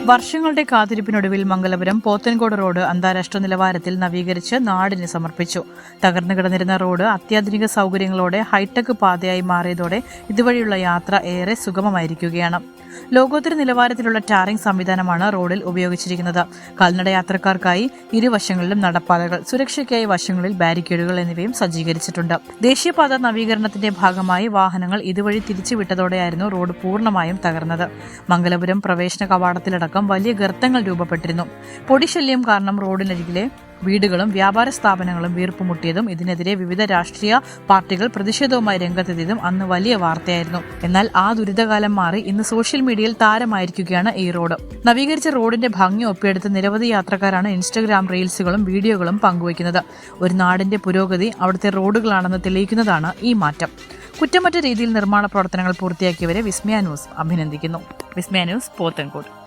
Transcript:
വർഷങ്ങളുടെ കാത്തിരിപ്പിനൊടുവിൽ മംഗലപുരം പോത്തൻകോട് റോഡ് അന്താരാഷ്ട്ര നിലവാരത്തിൽ നവീകരിച്ച് നാടിന് സമർപ്പിച്ചു. തകർന്നു കിടന്നിരുന്ന റോഡ് അത്യാധുനിക സൗകര്യങ്ങളോടെ ഹൈടെക് പാതയായി മാറിയതോടെ ഇതുവഴിയുള്ള യാത്ര ഏറെ സുഗമമായിരിക്കുകയാണ്. ലോകോത്തര നിലവാരത്തിലുള്ള ടാറിംഗ് സംവിധാനമാണ് റോഡിൽ ഉപയോഗിച്ചിരിക്കുന്നത്. കാൽനട യാത്രക്കാർക്കായി ഇരുവശങ്ങളിലും നടപ്പാതകൾ, സുരക്ഷയ്ക്കായി വശങ്ങളിൽ ബാരിക്കേഡുകൾ എന്നിവയും സജ്ജീകരിച്ചിട്ടുണ്ട്. ദേശീയപാത നവീകരണത്തിന്റെ ഭാഗമായി വാഹനങ്ങൾ ഇതുവഴി തിരിച്ചുവിട്ടതോടെയായിരുന്നു റോഡ് പൂർണ്ണമായും തകർന്നത്. മംഗലപുരം പ്രവേശന കവാടത്തിലടക്കം വലിയ ഗർത്തങ്ങൾ രൂപപ്പെട്ടിരുന്നു. പൊടിശല്യം കാരണം റോഡിനരികിലെ വീടുകളും വ്യാപാര സ്ഥാപനങ്ങളും വീർപ്പുമുട്ടിയതും ഇതിനെതിരെ വിവിധ രാഷ്ട്രീയ പാർട്ടികൾ പ്രതിഷേധവുമായി രംഗത്തെത്തിയതും അന്ന് വലിയ വാർത്തയായിരുന്നു. എന്നാൽ ആ ദുരിതകാലം മാറി ഇന്ന് സോഷ്യൽ മീഡിയയിൽ താരമായിരിക്കുകയാണ് ഈ റോഡ്. നവീകരിച്ച റോഡിന്റെ ഭംഗി ഒപ്പിയെടുത്ത് നിരവധി യാത്രക്കാരാണ് ഇൻസ്റ്റഗ്രാം റീൽസുകളും വീഡിയോകളും പങ്കുവയ്ക്കുന്നത്. ഒരു നാടിന്റെ പുരോഗതി അവിടുത്തെ റോഡുകളാണെന്ന് തെളിയിക്കുന്നതാണ് ഈ മാറ്റം. കുറ്റമറ്റ രീതിയിൽ നിർമ്മാണ പ്രവർത്തനങ്ങൾ പൂർത്തിയാക്കിയവരെ വിസ്മയ ന്യൂസ് അഭിനന്ദിക്കുന്നു. വിസ്മയ ന്യൂസ്, പോത്തൻകോട്.